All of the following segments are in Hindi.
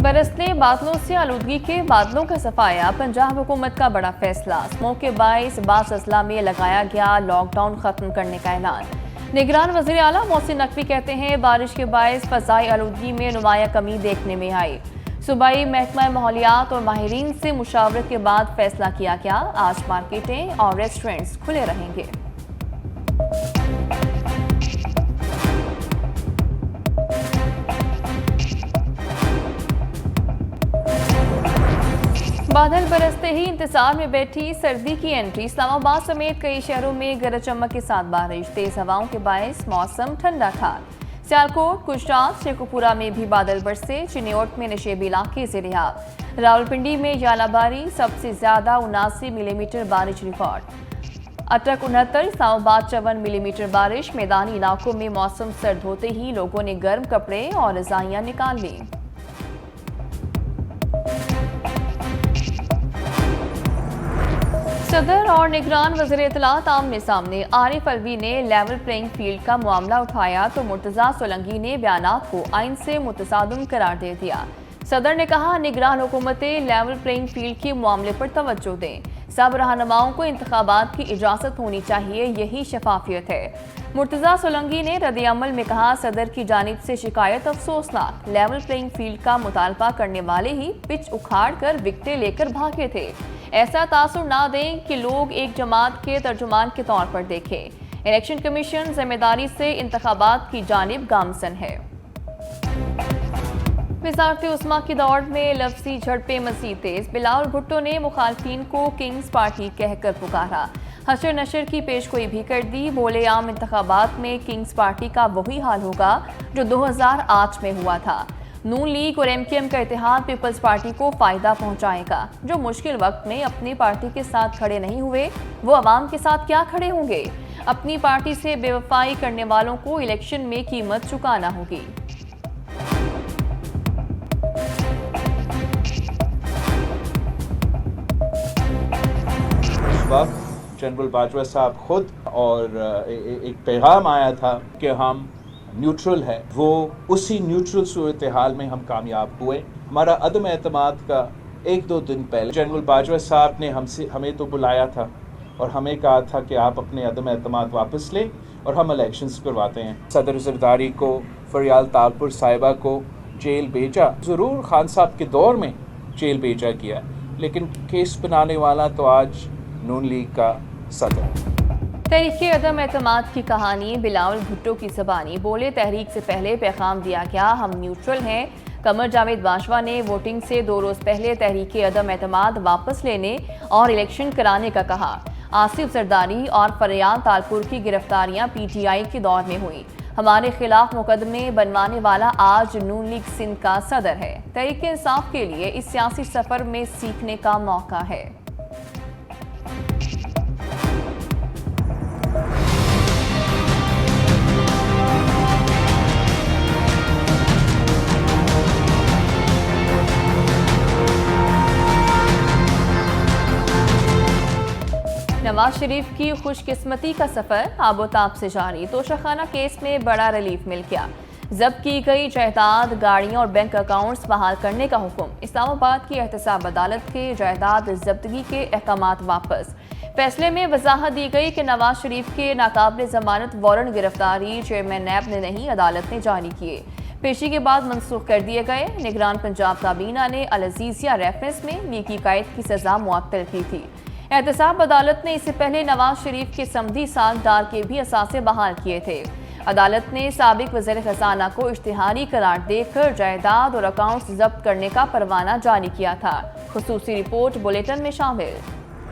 बरसते बादलों से आलूदगी के बादलों का सफाया, पंजाब हुकूमत का बड़ा फैसला। स्मोक के बाइस बास अजला में लगाया गया लॉकडाउन खत्म करने का ऐलान। निगरान वज़ीर आला मोहसिन नकवी कहते हैं बारिश के बाइस फ़ज़ाई आलूदगी में नुमाया कमी देखने में आई। सूबाई महकमा माहौलियात और माहिरीन से मुशावरत के बाद फैसला किया गया। आज मार्केटें और रेस्टोरेंट्स खुले रहेंगे। बादल बरसते ही इंतजार में बैठी सर्दी की एंट्री। इस्लामाबाद समेत कई शहरों में गरज चमक के साथ बारिश, तेज हवाओं के बायस मौसम ठंडा था। सियालकोट, गुजरात, शेखुपुरा में भी बादल बरसे। चिन्योट में नशेबी इलाके से रिहा। रावलपिंडी में यालाबारी, सबसे ज्यादा 79 मिलीमीटर बारिश रिकॉर्ड। अटक 69, इस्लामाबाद 54 मिलीमीटर बारिश। मैदानी इलाकों में मौसम सर्द होते ही लोगों ने गर्म कपड़े और रजाइयां निकाल ली। सदर और निगरान वज़ीर इत्तलात आमने सामने। आरिफ अलवी ने लेवल प्लेइंग फील्ड का मामला उठाया तो मुर्तज़ा सोलंकी ने बयानात को आइन से मुतसादम करार दे दिया। सदर ने कहा निगरान हुकूमतें लेवल प्लेइंग फील्ड के मामले पर तवज्जो दें। सब रहनुमाओं को इंतखाबात की इजाज़त होनी चाहिए, यही शफाफियत है। मुर्तज़ा सोलंकी ने रद्द-ए-अमल में कहा सदर की जानिब से शिकायत अफसोसनाक। लेवल प्लेइंग फील्ड का मुतालबा करने वाले ही पिच उखाड़ कर विकेटें लेकर भागे थे। ऐसा तासुर ना दें कि लोग एक जमात के तर्जुमान के तौर पर देखें। इलेक्शन कमीशन जिम्मेदारी से इंतखाबात की जानिब गामजन है। वज़ारत उस्मा की दौड़ में लफ्जी झड़पें मज़ीद तेज। बिलावल भुट्टो ने मुखालफिन को किंग्स पार्टी कहकर पुकारा। हशर नशर की पेशगोई भी कर दी। बोले आम इंतखाबात में किंग्स पार्टी का वही हाल होगा जो 2008 में हुआ था। नून लीग और MKM का इत्तेहाद पीपल्स पार्टी को फायदा पहुंचाएगा। जो मुश्किल वक्त में अपनी पार्टी के साथ खड़े नहीं हुए वो अवाम के साथ क्या खड़े होंगे। अपनी पार्टी से बेवफाई करने वालों को इलेक्शन में कीमत चुकाना होगी। इस वक्त जनरल बाजवा साहब खुद और एक पैगाम आया था कि हम न्यूट्रल है, वो उसी न्यूट्रल सूरत हाल में हम कामयाब हुए। हमारा अदम एतमाद का 1-2 दिन पहले जनरल बाजवा साहब ने हमें तो बुलाया था और हमें कहा था कि आप अपने अदम एतमाद वापस लें और हम इलेक्शंस करवाते हैं। सदर जरदारी को, फरियाल तालपुर साहिबा को जेल भेजा। ज़रूर खान साहब के दौर में जेल भेजा गया, लेकिन केस बनाने वाला तो आज नून लीग का सदर। तहरीक अदम एतमाद की कहानी बिलावल भुट्टो की ज़बानी। बोले तहरीक से पहले पैगाम दिया गया हम न्यूट्रल हैं। कमर जावेद बाजवा ने वोटिंग से 2 रोज़ पहले तहरीक अदम एतमाद वापस लेने और इलेक्शन कराने का कहा। आसिफ जरदारी और फरियाल तालपुर की गिरफ्तारियां PTI के दौर में हुई। हमारे खिलाफ मुकदमे बनवाने वाला आज नून लीग सिंध का सदर है। तहरीक इंसाफ के लिए इस सियासी सफ़र में सीखने का मौका है। नवाज शरीफ की खुशकिस्मती का सफर आबोताब से जारी। तोशाखाना केस में बड़ा रिलीफ मिल गया। जब्त की गई जायदाद, गाड़ियां और बैंक अकाउंट्स बहाल करने का हुक्म। इस्लामाबाद की एहतसाब अदालत के जायदाद जब्तगी के अहकामात वापस। फैसले में वजाहत दी गई कि नवाज शरीफ के नाकाबिल जमानत वारंट गिरफ्तारी चेयरमैन नैब ने नहीं, अदालत ने जारी किए। पेशी के बाद मनसूख कर दिए गए। निगरान पंजाब काबीना ने अल अजीजिया रेफरेंस में लीगी कैद की सजा मुअत्तल की थी। एहतसाब अदालत ने इससे पहले नवाज शरीफ के समधी सागदार के भी असासे बहाल किए थे। अदालत ने साबिक वज़ीर खजाना को इश्तिहारी करार देकर जायदाद और अकाउंट्स जब्त करने का परवाना जारी किया था। खुसूसी रिपोर्ट बुलेटिन में शामिल।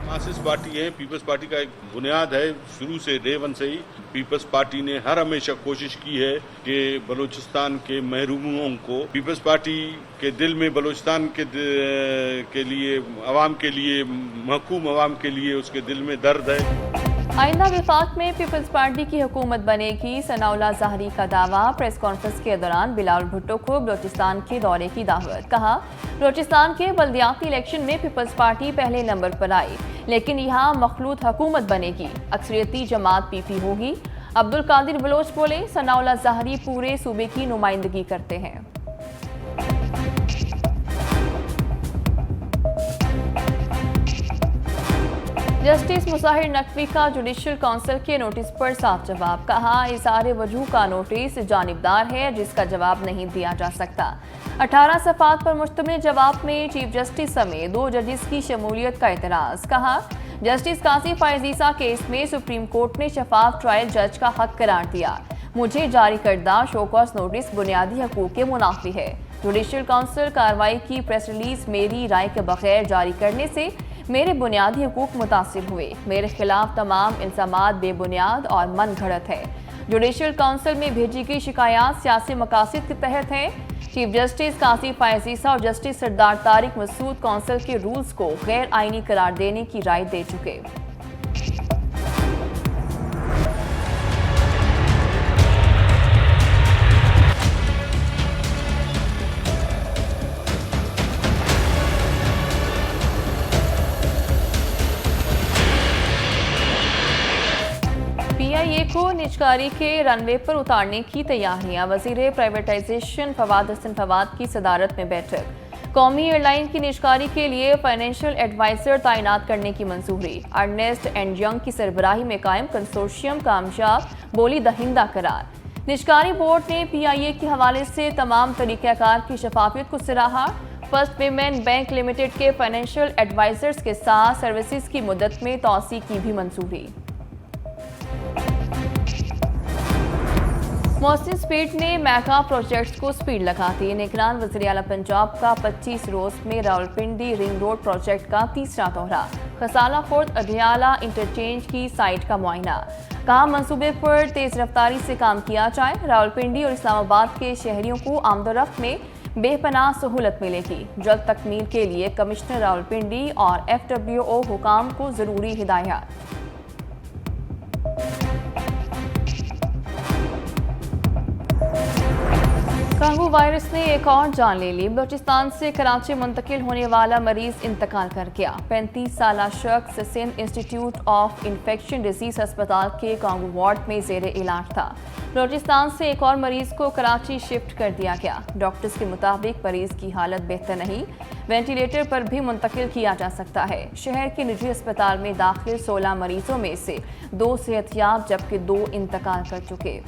मार्क्सिस्ट पार्टी है, पीपल्स पार्टी का एक बुनियाद है। शुरू से डे वन से ही पीपल्स पार्टी ने हर हमेशा कोशिश की है कि बलूचिस्तान के महरूमों को, पीपल्स पार्टी के दिल में बलूचिस्तान के लिए, अवाम के लिए, महकूम अवाम के लिए उसके दिल में दर्द है। आइंदा विफाक में पीपल्स पार्टी की हुकूमत बनेगी, सनाउल्लाह ज़ाहरी का दावा। प्रेस कॉन्फ्रेंस के दौरान बिलावल भुट्टो को बलूचिस्तान के दौरे की दावत। कहा बलूचिस्तान के बल्दियाती इलेक्शन में पीपल्स पार्टी पहले नंबर पर आई, लेकिन यहाँ मखलूत हुकूमत बनेगी, अक्सरियती जमात PP होगी। अब्दुल कादिर बलोच बोले सनाउल्लाह ज़ाहरी पूरे सूबे की नुमाइंदगी करते हैं। जस्टिस मुसाहिर नकवी का जुडिशल काउंसिल के नोटिस पर साफ जवाब। कहा, इज़हार वजूह का नोटिस जानिबदार है जिसका जवाब नहीं दिया जा सकता। 18 सफ़ात पर मुश्तमिल जवाब में चीफ जस्टिस समेत 2 जजेस की शमूलियत का एतराज़। कहा, जस्टिस कासिम फायजीसा केस में सुप्रीम कोर्ट ने शफाफ ट्रायल जज का हक करार दिया। मुझे जारी करदा शोकॉज नोटिस बुनियादी हकूक़ के मुनाफी है। जुडिशल काउंसिल कार्रवाई की प्रेस रिलीज मेरी राय के बगैर जारी करने से मेरे बुनियादी हकूक़ मुतासिर हुए। मेरे खिलाफ तमाम इल्ज़ामात बेबुनियाद और मन घड़त है। जुडिशल काउंसिल में भेजी गई शिकायत सियासी मकासद के तहत हैं। चीफ जस्टिस कासिम फायजीसा और जस्टिस सरदार तारिक मसूद काउंसिल के रूल्स को गैर आइनी करार देने की राय दे चुके। PIA को निजकारी के रनवे पर उतारने की तैयारियां। वजीर प्राइवेटाइजेशन फवाद हसन फवाद की सदारत में बैठक। कौमी एयरलाइन की निजकारी के लिए फाइनेंशियल एडवाइजर तैनात करने की मंजूरी। अर्नेस्ट एंड यंग की सरबराही में कायम कंसोर्शियम कामयाब, बोली दहिंदा करार। निजकारी बोर्ड ने PIA के हवाले से तमाम तरीक़ाकार की शफाफियत को सराहा। फर्स्ट पेमेंट बैंक लिमिटेड के फाइनेंशियल एडवाइजर्स के साथ सर्विसेज की मुद्दत में तौसी की भी मंजूरी। मोहसिन स्पीड ने मेगा प्रोजेक्ट्स को स्पीड लगा दी। निगरान वज़ीर आला पंजाब का 25 रोज में रावलपिंडी रिंग रोड प्रोजेक्ट का तीसरा दौरा। खसाला खुर्द अडियाला इंटरचेंज की साइट का मुआयना। कहा, मंसूबे पर तेज रफ्तारी से काम किया जाए। रावलपिंडी और इस्लामाबाद के शहरियों को आमदोरफ्त में बेपनाह सहूलत मिलेगी। जल्द तकमील के लिए कमिश्नर रावलपिंडी और FWO हुकाम को ज़रूरी हिदायत। कांगो वायरस ने एक और जान ले ली। बलूचिस्तान से कराची मुंतकिल होने वाला मरीज इंतकाल कर गया। 35 साला शख्स Sindh institute of infection disease अस्पताल के कांगो वार्ड में जेर इलाज था। बलूचिस्तान से एक और मरीज को कराची शिफ्ट कर दिया गया। डॉक्टर्स के मुताबिक मरीज की हालत बेहतर नहीं, वेंटिलेटर पर भी मुंतकिल किया जा सकता है। शहर के निजी अस्पताल में दाखिल 16 मरीजों में से 2 सेहतयाब जबकि 2 इंतकाल कर चुके।